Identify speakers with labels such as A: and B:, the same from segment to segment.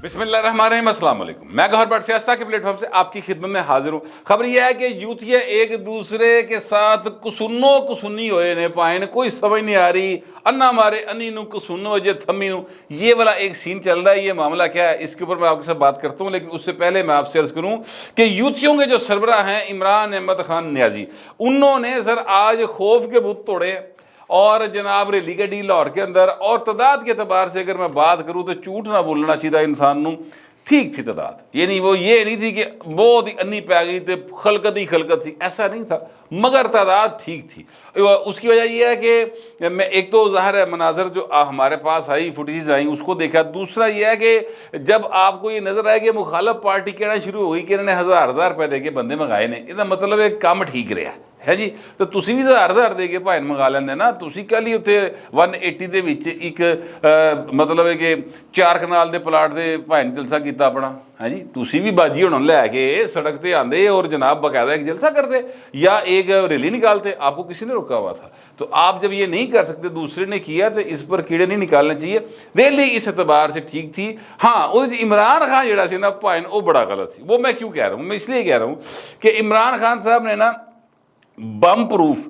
A: बिस्मिल्लाहिर्रहमानिर्रहीम, अस्सलाम वालेकुम। मैं गौहर भट्ट सियासत के प्लेटफॉर्म से आपकी खिदमत में हाजिर हूँ। खबर यह है कि यूथिया एक दूसरे के साथ कुसुन्नो कुसुन्नी होए ने पाए ने, कोई समझ नहीं आ रही। अन्ना मारे अन्नी नू कुसुन्नो जे थम्मी नू, ये वाला एक सीन चल रहा है। ये मामला क्या है, इसके ऊपर मैं आपके साथ बात करता हूँ, लेकिन उससे पहले मैं आपसे अर्ज करूँ कि यूथियों के जो सरबराह हैं इमरान अहमद खान नियाजी, उन्होंने सर आज खौफ के बुत तोड़े और जनाब रैली कढ़ी लाहौर के अंदर। और तादाद के अतबार से अगर मैं बात करूं तो झूठ ना बोलना चाहिए इंसान नू, ठीक थी तादाद। ये नहीं, वो ये नहीं थी कि बहुत ही अन्नी पै गई तो खलकत ही खलकत थी, ऐसा नहीं था, मगर तादाद ठीक थी। उसकी वजह यह है कि मैं एक तो ज़ाहिर है मनाजर जो हमारे पास आई, फुटेज आई, उसको देखा। दूसरा यह है कि जब आपको ये नजर आए कि मुखालफ पार्टी कहना शुरू हो गई कि इन्होंने हज़ार रुपए दे के बंदे मंगाए ने, इसका मतलब एक काम ठीक रहा है जी। तो तुसी भी हज़ार दे के भाई मंगा लेंदे ना। तुसी कल ही उत्थे 180 ਦੇ ਵਿੱਚ ਇੱਕ मतलब है कि 4 ਕਨਾਲ ਦੇ ਪਲਾਟ ਦੇ ਭਾਈ ਨੇ ਜਲਸਾ ਕੀਤਾ अपना, है जी। तुसी भी बाजी हुण लैके सड़क पे आंदे और जनाब बाकायदा एक जलसा करते या एक रैली निकालते, आपको किसी ने रोका हुआ था। तो आप जब ये नहीं कर सकते, दूसरे ने किया, तो इस पर कीड़े नहीं निकालने चाहिए। रैली इस एतबार से ठीक थी। हाँ, वो इमरान खान जड़ा सी ना भाई वो बड़ा गलत थी। वो मैं क्यों कह रहा हूँ, मैं इसलिए कह रहा हूँ कि इमरान खान साहब ने ना बम प्रूफ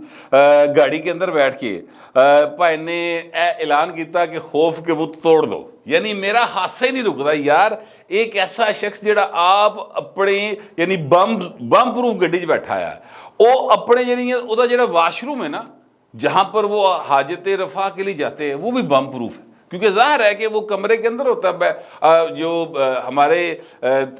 A: गाड़ी के अंदर बैठ के भाई ने ऐलान किया कि खौफ के बुत तोड़ दो। यानी मेरा हादसा ही नहीं रुकता यार, एक ऐसा शख्स जड़ा आप अपने यानी बम प्रूफ गड्डी च बैठा है, वो अपने जी वाशरूम है ना, जहां पर वो हाजत रफा के लिए जाते हैं, वो भी बम प्रूफ है। क्योंकि जाहिर है कि वो कमरे के अंदर होता है। जो हमारे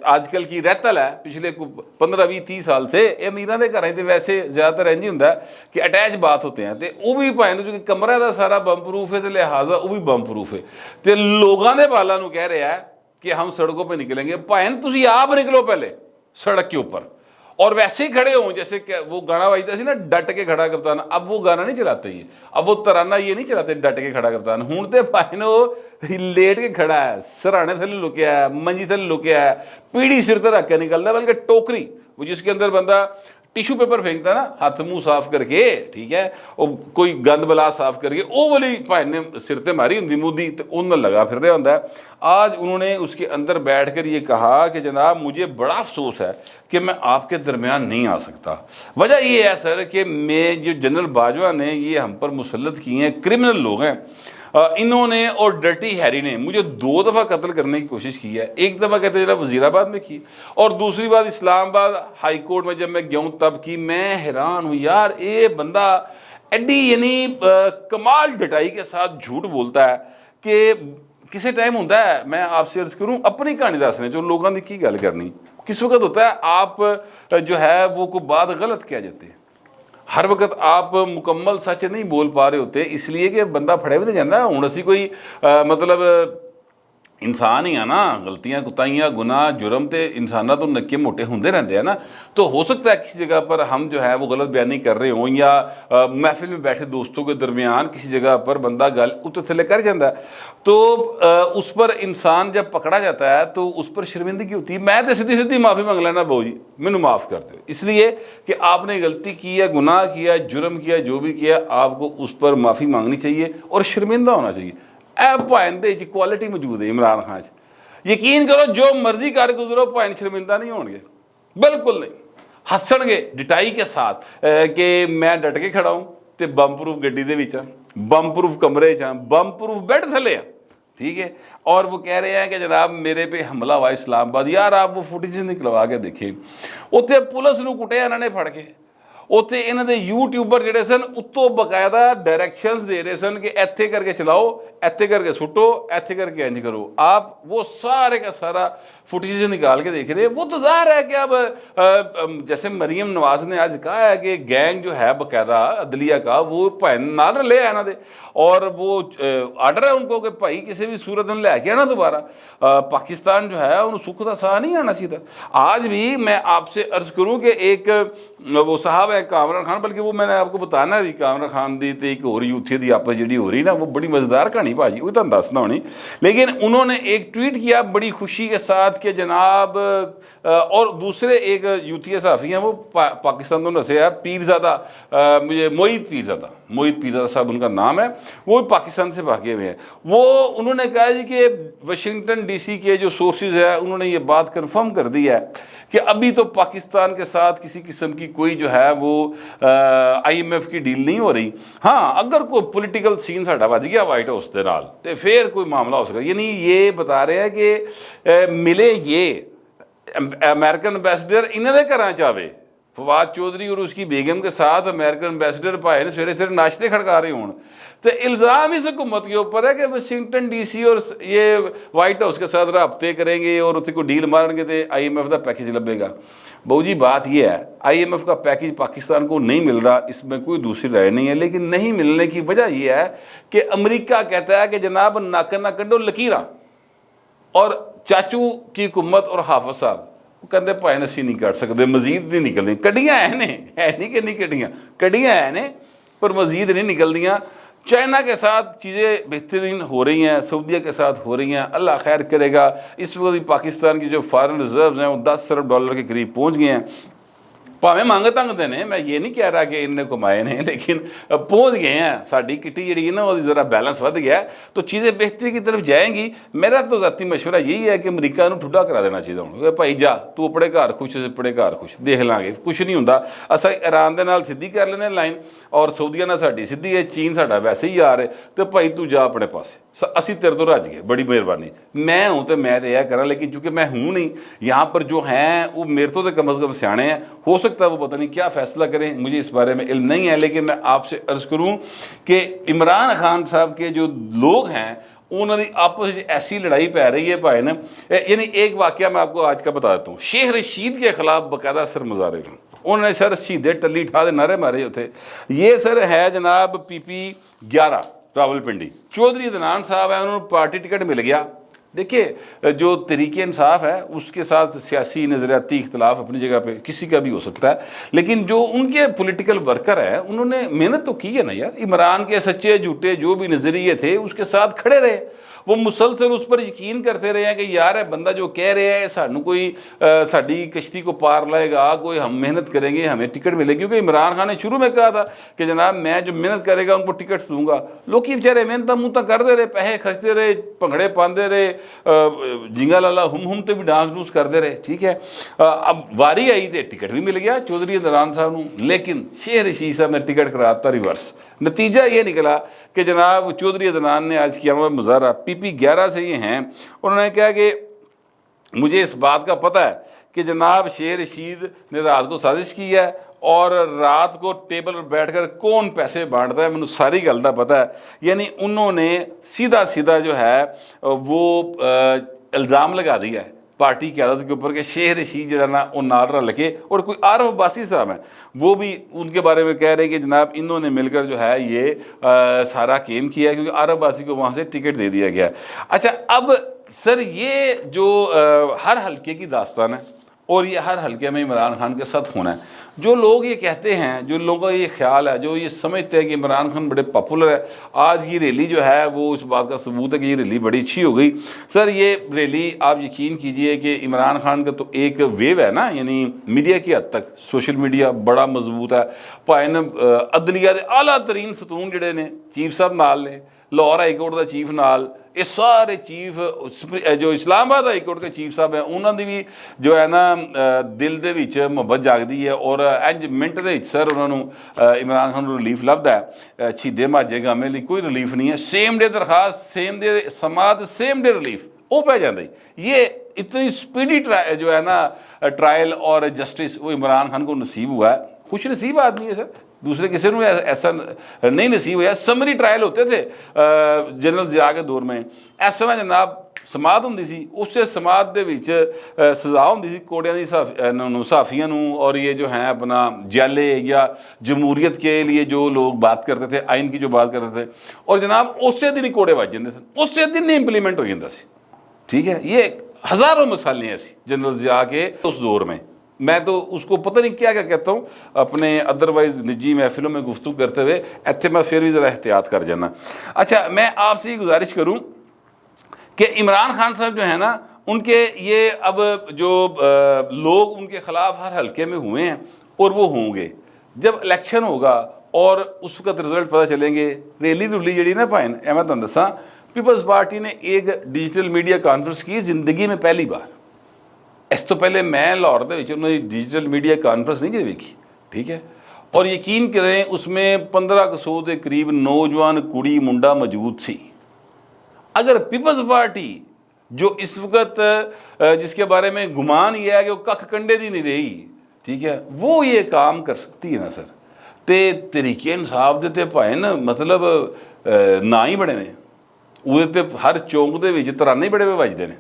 A: आजकल की रहतल है, पिछले 15-20-30 साल से अमीरां दे घरां ते वैसे ज़्यादातर इंज हुंदा कि अटैच बाथ होते हैं, तो वो भी भाई जो कमरा का सारा बम प्रूफ है, तो लिहाजा वो भी बम प्रूफ है। तो लोगों के बालों को कह रहा है कि हम सड़कों पर निकलेंगे। भाई तुम आप निकलो पहले सड़क के ऊपर, और वैसे ही खड़े हों जैसे वो गाना बजता सी ना, डट के खड़ा कप्तान। अब वो गाना नहीं चलाते, ये अब वो तराना ये नहीं चलाते, डट के खड़ा कप्तान। हूं तो भाई ने वो लेट के खड़ा है, सराहने थले लुकया है, मंजी थले लुकया है, पीढ़ी सिर पर रख के निकलता, बल्कि टोकरी वो जिसके अंदर बंदा टिशू पेपर फेंकता ना, हाथ मुंह साफ करके, ठीक है, वो कोई गंद बला साफ करके, वो वाली भाई ने सिर ते मारी होंगी मुद्दी, तो उन्हें लगा फिर रहा होंगे। आज उन्होंने उसके अंदर बैठ कर ये कहा कि जनाब मुझे बड़ा अफसोस है कि मैं आपके दरमियान नहीं आ सकता। वजह ये है सर कि मैं जो जनरल बाजवा ने ये हम पर मुसल्लत किए हैं, क्रिमिनल लोग हैं, इन्होंने और डर्टी हैरी ने मुझे 2 दफ़ा कत्ल करने की कोशिश की है। एक दफ़ा कहते जरा वजीराबाद में की, और दूसरी बार इस्लामाबाद हाई कोर्ट में जब मैं गया तब की। मैं हैरान हूँ यार, ये बंदा एडी यानी कमाल डटाई के साथ झूठ बोलता है कि किसी टाइम होता है, मैं आपसे अर्ज करूँ अपनी कहानी दसने जो लोगों की की गल करनी, किस वक्त होता है आप जो है वो कोई बात गलत कह जाते हैं। हर वक्त आप मुकम्मल सच नहीं बोल पा रहे होते, इसलिए कि बंदा फड़े भी तो जाता है। हूँ असी कोई मतलब इंसान ही है ना, गलतियां कुताइयां गुनाह जुर्म तो इंसाना तो नक्के मोटे होंगे रहते हैं ना। तो हो सकता है किसी जगह पर हम जो है वो गलत बयानी कर रहे हों, या महफिल में बैठे दोस्तों के दरमियान किसी जगह पर बंदा गल उत्ते थले कर जाता है, तो उस पर इंसान जब पकड़ा जाता है तो उस पर शर्मिंदगी होती है। मैं तो सीधी सीधी माफ़ी मांग लेना, बो जी मैनू माफ़ कर दो, इसलिए कि आपने गलती की है, गुनाह किया, जुर्म किया, जो भी किया, आपको उस पर माफ़ी मांगनी चाहिए और शर्मिंदा होना चाहिए। भाइन दे क्वालिटी मौजूद है इमरान खान च, यकीन करो जो मर्जी कर गुजरो भाइन शर्मिंदा नहीं होंगे, बिल्कुल नहीं। हसणगे डिटाई के साथ कि मैं डट के खड़ा हूं, तो बम प्रूफ गड्डी दे विच, बम प्रूफ कमरे च, बम प्रूफ बेड थले आ, ठीक है। और वो कह रहे हैं कि जनाब मेरे पे हमला हुआ इस्लामाबाद। यार आप वो फुटेज निकलवा के देखे, उत्थे पुलिस नूं कुटिया इन्होंने फड़ के, उत्थे इन्होंने यूट्यूबर जिहड़े सन उत्तों बकायदा डायरैक्शनस दे रहे सन कि इत्थे करके चलाओ, इत्थे करके सुटो, इत्थे करके इंज करो। आप वो सारे का सारा फुटेज निकाल के देख रहे हैं। वो तो ज़ाहिर है कि अब जैसे मरीम नवाज ने आज कहा है कि गैंग जो है बकायदा अदलिया का वो भाई नाल रले है इन्होंने, और वो आर्डर है उनको कि भाई किसी भी सूरत में लैके आना दोबारा पाकिस्तान जो है उन्होंने सुख का साह नहीं आना चाहिए। आज भी मैं आपसे अर्ज करूँ कि एक वो साहब है कामरान खान, बल्कि वो मैंने आपको बताना भी कामरान खान की तो एक होर यूथे की आपस जी हो रही ना, वो बड़ी मजेदार कहानी भाजी, वो तुम दसना होनी। लेकिन उन्होंने एक ट्वीट किया बड़ी खुशी के साथ बात कि जनाब और दूसरे एक यूथी सहाफ़ी हैं वो पाकिस्तान तो नसे है, पीरज़ादा, मुझे मोहित पीरज़ादा साहब उनका नाम है, वो भी पाकिस्तान से भागे हुए हैं। वो उन्होंने कहा जी कि वाशिंगटन DC के जो सोर्सेज है उन्होंने ये बात कन्फर्म कर दी है कि अभी तो पाकिस्तान के साथ किसी किस्म की कोई जो है वो IMF की डील नहीं हो रही। हाँ, अगर कोई पोलिटिकल सीन साढ़ा वज गया वाइट हाउस के नाल तो फिर कोई मामला हो सकता है। यानी ये बता रहे हैं कि मिले ये अमेरिकन एम्बेसडर इन्होंने घर चावे फवाद चौधरी और उसकी बेगम के साथ अमेरिकन एम्बेसडर भाई ने सवेरे सवेरे नाश्ते खड़का रहे हों, तो इल्ज़ाम इस हुकूमत के ऊपर है कि वाशिंगटन DC और ये वाइट हाउस के साथ रबते करेंगे और उत्थे को डील मारेंगे तो IMF का पैकेज लभेगा। बहू जी बात यह है, IMF का पैकेज पाकिस्तान को नहीं मिल रहा, इसमें कोई दूसरी राय नहीं है, लेकिन नहीं मिलने की वजह यह है कि अमरीका कहता है कि जनाब नाक ना कंडो लकीरा, और चाचू की हुकूमत और हाफिज साहब कहते भाई असी नहीं कट सकते, मजीद नहीं निकलनी, कड्डियां है नहीं कि नहीं कड्डियां, कड्डियां है पर मजीद नहीं निकलदियां। चाइना के साथ चीज़ें बेहतरीन हो रही हैं, सऊदीया के साथ हो रही हैं, अल्लाह खैर करेगा। इस वक्त पाकिस्तान की जो फॉरेन रिजर्व्स हैं वो 10 अरब डॉलर के करीब पहुंच गए हैं। भावें मंग तंगते ने, मैं ये नहीं कह रहा कि इन्हें कमाए ने, लेकिन पहुंच गए हैं। साड़ी किटी जी ना वो जरा बैलेंस बढ़ गया तो चीज़ें बेहतरी की तरफ जाएंगी। मेरा तो जाती मशवरा यही है कि अमरीका को ठुड्डा करा देना चाहिए हूँ, भाई जा तू अपने घर खुश, अपने घर खुश, देख लाँगे कुछ नहीं होंदा। असा ईरान के नाल सीधी कर लेने लाइन और सऊदीया नाल साडी सीधी है, चीन साडा वैसे ही यार है, तो भाई तू जा अपने पासे, असी तेरे तो रज गए, बड़ी मेहरबानी। मैं हूँ तो मैं यह करा, लेकिन चूंकि मैं हूँ नहीं, यहाँ पर जो हैं वो मेरे तो कम अज़ कम सियाने हैं, हो सकता है वो पता नहीं क्या फैसला करें, मुझे इस बारे में इल्म नहीं है। लेकिन मैं आपसे अर्ज़ करूँ कि इमरान खान साहब के जो लोग हैं उन्होंने आपस में ऐसी लड़ाई पै रही है भाई ने। यानी एक वाक़या मैं आपको आज का बता देता हूँ। शेख रशीद के खिलाफ बाकायदा सर मुजाहरे में उन्होंने सर शहीदे टल्ली ठा दे नारे मारे होते। ये सर है जनाब PP 11 रावलपिंडी, चौधरी अदनान साहब है, उन्होंने पार्टी टिकट मिल गया। देखिए जो तरीके इंसाफ है उसके साथ सियासी नज़रियाती इख्तलाफ अपनी जगह पे किसी का भी हो सकता है, लेकिन जो उनके पॉलिटिकल वर्कर हैं उन्होंने मेहनत तो की है ना यार। इमरान के सच्चे झूठे जो भी नज़रिए थे उसके साथ खड़े रहे, वो मुसलसल उस पर यकीन करते रहे हैं कि यार है बंदा जो कह रहे हैं सानू कोई साड़ी कश्ती को पार लाएगा, कोई हम मेहनत करेंगे हमें टिकट मिलेगी। क्योंकि इमरान खान ने शुरू में कहा था कि जनाब मैं जो मेहनत करेगा उनको टिकट दूंगा। लोग बेचारे मेहनत मुँह तक करते रहे, पैसे खर्चते रहे, भंगड़े पाते रहे, जिंगा लाला हुम तो भी डांस डूंस करते रहे। ठीक है, अब वारी आई तो टिकट भी मिल गया चौधरी अदनान साहब को, लेकिन शेख रशीद साहब ने टिकट कराता रिवर्स। नतीजा ये निकला कि जनाब चौधरी अदनान ने आज किया हुआ मुजाहरा PP 11 से ये हैं। उन्होंने कहा कि मुझे इस बात का पता है कि जनाब शेख रशीद ने रात को साजिश की है और रात को टेबल पर बैठकर कौन पैसे बांटता है मैंने सारी गल का पता है। यानी उन्होंने सीधा सीधा जो है वो इल्ज़ाम लगा दिया है पार्टी की आदत के ऊपर कि शेख रशीद जो है ना वो नाल रल के, और कोई आरफ अब्बासी साहब हैं वो भी उनके बारे में कह रहे हैं कि जनाब इन्होंने मिलकर जो है ये सारा गेम किया है, क्योंकि आरफ अब्बासी को वहाँ से टिकट दे दिया गया। अच्छा, अब सर ये जो हर हल्के की दास्तान है और ये हर हल्के में इमरान खान के साथ होना है। जो लोग ये कहते हैं, जो लोगों का ये ख्याल है, जो ये समझते हैं कि इमरान खान बड़े पॉपुलर है, आज की रैली जो है वो उस बात का सबूत है कि ये रैली बड़ी अच्छी हो गई। सर ये रैली आप यकीन कीजिए कि इमरान खान का तो एक वेव है ना, यानी मीडिया की हद तक सोशल मीडिया बड़ा मजबूत है। भाई ने अदलिया के आला तरीन सतून जोड़े ने, चीफ साहब नाल ने, लाहौर हाईकोर्ट का चीफ नाल, ये सारे चीफ जो इस्लामाबाद हाईकोर्ट के चीफ साहब हैं उन्होंने भी जो है ना दिल दे विच मुहब्बत जागती है, और इंज मिनट दे सर उन्होंने इमरान खान को रिलीफ लभदा है। शहीदे माजे गामे लिए कोई रिलीफ नहीं है, सेम डे दरखास्त, सेम डे समात, सेम डे रिलीफ वो पै जाता। ये इतनी स्पीडी जो है ना ट्रायल और जस्टिस वो इमरान खान को नसीब हुआ है। खुश नसीब आदमी है सर, दूसरे किसी को ऐसा नहीं नसीब हुआ। समरी ट्रायल होते थे जनरल जिया के दौर में, इस समय जनाब समात होंदी सी, उससे समात दे विच सजा होंदी सी कोड़ियां दी सहाफियां नूं, और ये जो हैं अपना जैले या जमहूरियत के लिए जो लोग बात करते थे, आइन की जो बात करते थे, और जनाब उस दिन ही कोड़े वज जाते सन, उस दिन ही इंप्लीमेंट हो जाता सी। ठीक है, ये हज़ारों मिसालें ऐसी जनरल जिया के उस दौर में। मैं तो उसको पता नहीं क्या क्या कहता हूँ अपने अदरवाइज निजी महफिलों में गुफ्तगू करते हुए, इतने मैं फिर भी ज़रा एहतियात कर जाना। अच्छा, मैं आपसे ये गुजारिश करूँ कि इमरान खान साहब जो है ना उनके ये अब जो लोग उनके खिलाफ हर हल्के में हुए हैं और वो होंगे जब इलेक्शन होगा और उस वक्त रिजल्ट पता चलेंगे। रैली रुली जी ना भाई मैं तुम दसा पीपल्स पार्टी ने एक डिजिटल मीडिया कॉन्फ्रेंस की जिंदगी में पहली बार। इस तो पहले मैं लाहौर के डिजिटल मीडिया कॉन्फ्रेंस नहीं देखी, ठीक है। और यकीन करें उसमें 1500 के करीब नौजवान कुड़ी मुंडा मौजूद सी। अगर पीपल्स पार्टी जो इस वक्त जिसके बारे में गुमान यह है कि वो कख कंडे दी नहीं रही, ठीक है, वो ये काम कर सकती है ना सर, ते तरीके इंसाफ दे भाए ना मतलब ना ही बड़े ने उहदे ते हर चौंक दे विच तराने बड़े वजदे ने,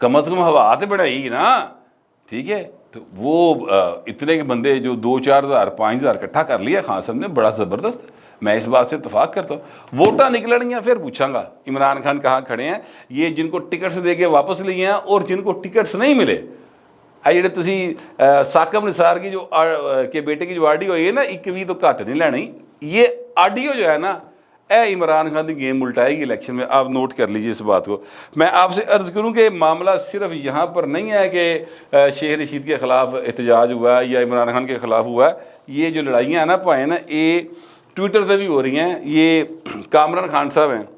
A: कम अज कम हवा तो बनाई ना, ठीक है। तो वो इतने के बंदे जो 2-4 हज़ार 5 हज़ार इकट्ठा कर लिया खान साहब ने, बड़ा ज़बरदस्त। मैं इस बात से इतफाक करता हूँ। वोटा निकलनियाँ फिर पूछांगा इमरान खान कहाँ खड़े हैं, ये जिनको टिकट्स दे के वापस लिए हैं और जिनको टिकट्स नहीं मिले। जेडे तुसी साकब निसार की जो के बेटे की जो ऑडियो है ना, एक भी तो घट नहीं लैनी। ये ऑडियो जो है ना, ए इमरान खान की गेम उल्टाएगी इलेक्शन में, आप नोट कर लीजिए इस बात को। मैं आपसे अर्ज करूं कि मामला सिर्फ यहाँ पर नहीं है कि शेख रशीद के खिलाफ एहतजाज हुआ है या इमरान खान के खिलाफ हुआ है। ये जो लड़ाइयाँ हैं ना भाई ना, ये ट्विटर पर भी हो रही हैं। ये कामरान खान साहब हैं,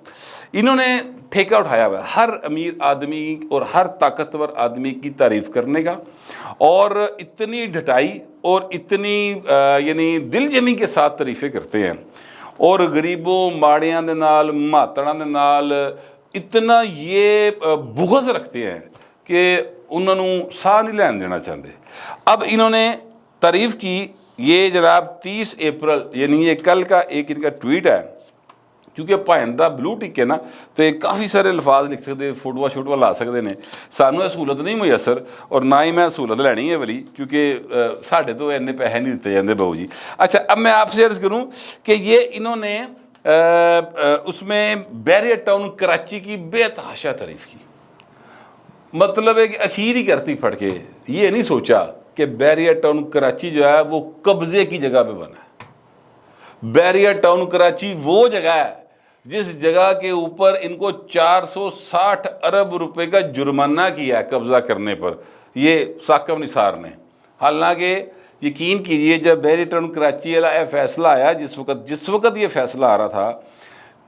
A: इन्होंने ठेका उठाया हुआ है हर अमीर आदमी और हर ताकतवर आदमी की तारीफ करने का, और इतनी ढटाई और इतनी यानी दिलजमी के साथ तारीफें करते हैं, और गरीबों माड़ियां दे नाल महातड़ां दे नाल इतना ये बुग़्ज़ रखते हैं कि उन्होंने साह नहीं लैन देना चाहते। अब इन्होंने तारीफ़ की, ये जनाब 30 अप्रैल यानी ये कल का एक इनका ट्वीट है। क्योंकि भाइन का ब्लू टिक है ना, तो ये काफ़ी सारे अल्फाज लिख सकते, फोटोआ शोटोआ ला सकते हैं। सानू सहूलत नहीं मुयसर और ना ही मैं सहूलत लैनी है वाली, क्योंकि साढ़े तो इन्ने पैसे नहीं दिते जाते बहू जी। अच्छा, अब मैं आपसे अर्ज़ करूँ कि ये इन्होंने उसमें बैरियर टाउन कराची की बेतहाशा तारीफ़ की। मतलब है कि अखीर ही करती फट के, ये नहीं सोचा कि बैरियर टाउन कराची जो है वो कब्जे की जगह पे बना है। बैरियर टाउन कराची वो जगह है जिस जगह के ऊपर इनको 460 अरब रुपए का जुर्माना किया है कब्जा करने पर, ये साकब निसार ने। हालांकि यकीन कीजिए जब बैरियर टाउन कराची वाला यह फैसला आया, जिस वक्त ये फैसला आ रहा था,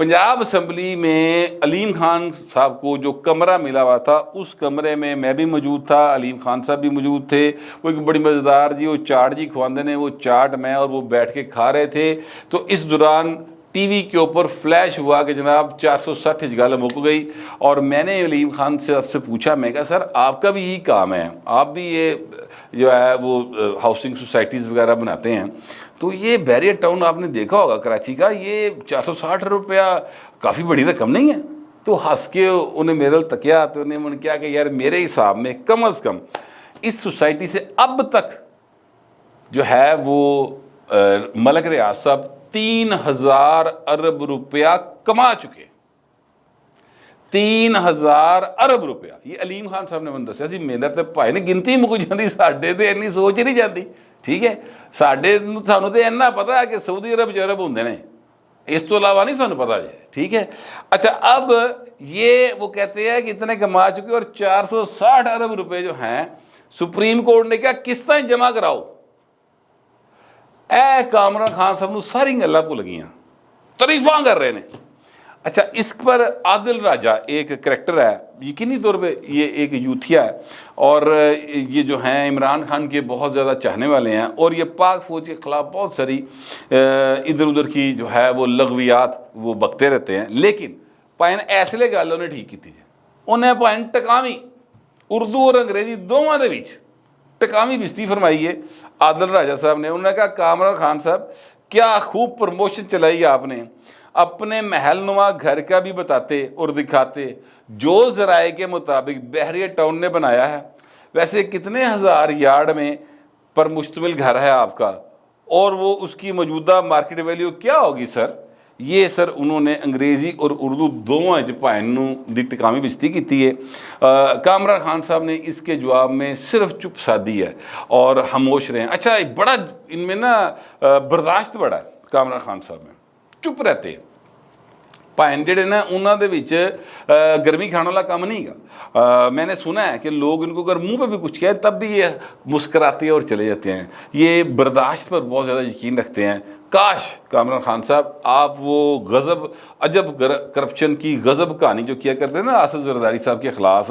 A: पंजाब असम्बली में अलीम खान साहब को जो कमरा मिला हुआ था, उस कमरे में मैं भी मौजूद था, अलीम खान साहब भी मौजूद थे। वो एक बड़ी मज़ेदार जी वो चाट जी खुआंदे ने, वो चाट मैं और वो बैठ के खा रहे थे। तो इस दौरान टीवी के ऊपर फ्लैश हुआ कि जनाब 460 गल मुक गई। और मैंने अलीम खान से आपसे पूछा, मैं कहा सर आपका भी यही काम है, आप भी ये जो है वो हाउसिंग सोसाइटीज़ वगैरह बनाते हैं, तो ये बैरियर टाउन आपने देखा होगा कराची का, ये 460 रुपया काफ़ी बड़ी रकम नहीं है। तो हंस के उन्हें मेरे तकिया, तो उन्हें मन किया कि यार मेरे हिसाब में कम अज़ कम इस सोसाइटी से अब तक जो है वो मलक रियाज साहब 3000 अरब रुपया कमा चुके। 3000 अरब रुपया, ये अलीम खान साहब ने मैंने दसिया जी। मेरा तो भाई ने गिनती मुक जाती, साढ़े तो इन्नी सोच ही नहीं जाती, ठीक है। साढ़े सानू तो इन्ना पता है कि सऊदी अरब अरब होंगे ने, इस तो अलावा नहीं सानू पता है, ठीक है। अच्छा, अब ये वो कहते हैं कि इतने कमा चुके और 460 अरब रुपए जो हैं सुप्रीम कोर्ट ने क्या किस्तें जमा कराओ। ए कामरान खान साहब सारी गल्लां भुल गई, तारीफा कर रहे हैं। अच्छा, इस पर आदिल राजा एक करैक्टर है, यकीनी तौर पे ये एक यूथिया है और ये जो हैं इमरान खान के बहुत ज़्यादा चाहने वाले हैं, और ये पाक फौज के ख़िलाफ़ बहुत सारी इधर उधर की जो है वो लगवियात वो बकते रहते हैं। लेकिन भाई ऐसले गल उन्हें ठीक की थी, उन्हें भाई टकावी उर्दू और अंग्रेजी दोवां दे विच टकावी बिस्ती फरमाई है आदिल राजा साहब ने। उन्होंने कहा कामरान खान साहब क्या खूब प्रमोशन चलाई आपने, अपने महलनुमा घर का भी बताते और दिखाते जो ज़राए के मुताबिक बैरियर टाउन ने बनाया है। वैसे कितने हज़ार यार्ड में पर मुश्तमिल घर है आपका, और वो उसकी मौजूदा मार्केट वैल्यू क्या होगी सर। ये सर उन्होंने अंग्रेज़ी और उर्दू दोवां च भाईनू दी टकावी बिस्ती की है। कामरान खान साहब ने इसके जवाब में सिर्फ चुप साधी है और खामोश रहे हैं। अच्छा, बड़ा इनमें ना बर्दाश्त बड़ा है कामरान खान साहब में, चुप रहते हैं। भाइन जेडे ना उन्होंने विच गर्मी खाने वाला काम नहीं है। मैंने सुना है कि लोग इनको अगर मुंह पे भी कुछ कहे तब भी ये मुस्कुराते हैं और चले जाते हैं। ये बर्दाश्त पर बहुत ज़्यादा यकीन रखते हैं। काश कामरान खान साहब आप वो गज़ब अजब करप्शन की गज़ब कहानी जो किया करते हैं ना आसिफ जरदारी साहब के खिलाफ,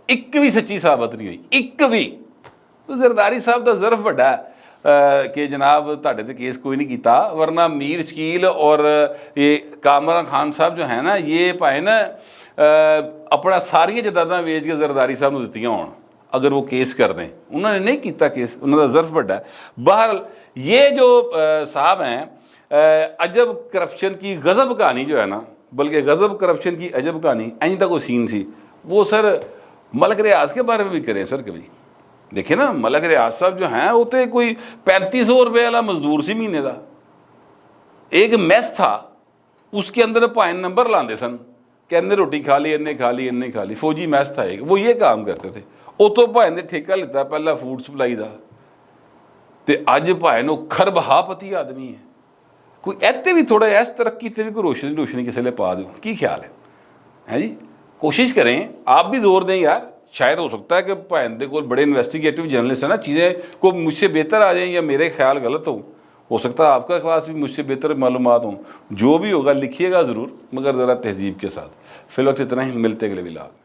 A: एक भी सच्ची साबित नहीं हुई, एक भी। तो जरदारी साहब का ज़र्फ बड़ा है कि जनाब तुहाडे ते केस कोई नहीं किया, वरना मीर शकील और ये कामरान खान साहब जो है ना ये भाई ना अपना सारिया जदादा वेच के जरदारी साहब को दित्तियां होण, अगर वो केस कर दें। उन्होंने नहीं किया केस, उन्होंने ज़र्फ बड़ा है। बहरहाल ये जो साहब हैं अजब करप्शन की गज़ब कहानी जो है ना, बल्कि गज़ब करप्शन की अजब कहानी इंज तक वो सीन सी, वो सर मलक रियाज के बारे में भी करें सर कभी। देखिए ना मलक रियाज साहब जो हैं वो तो कोई 3500 रुपये वाला मजदूर सी महीने का। एक मैस था उसके अंदर भाई नंबर लाते सन, कहते रोटी खा ली, इन्ने खा ली, इन्ने खा ली। फौजी मैस था एक, वो ये काम करते थे। उतो भाई ने ठेका लिता पहला फूड सप्लाई का, तो अज भाई नो खरबहापति आदमी है। कोई ऐसे भी थोड़ा इस तरक्की से भी कोई रोशनी किसी ने पा दो, की ख्याल है जी? कोशिश करें, आप भी जोर दें यार। शायद हो सकता है कि भाई दे कोल बड़े इन्वेस्टिगेटिव जर्नलिस्ट है ना, चीज़ें को मुझसे बेहतर आ जाएं या मेरे ख्याल गलत हो सकता है आपका पास भी मुझसे बेहतर मालूमात हों। जो भी होगा लिखिएगा ज़रूर, मगर ज़रा तहजीब के साथ। फिलहाल इतना ही, मिलते अगले व्लॉग।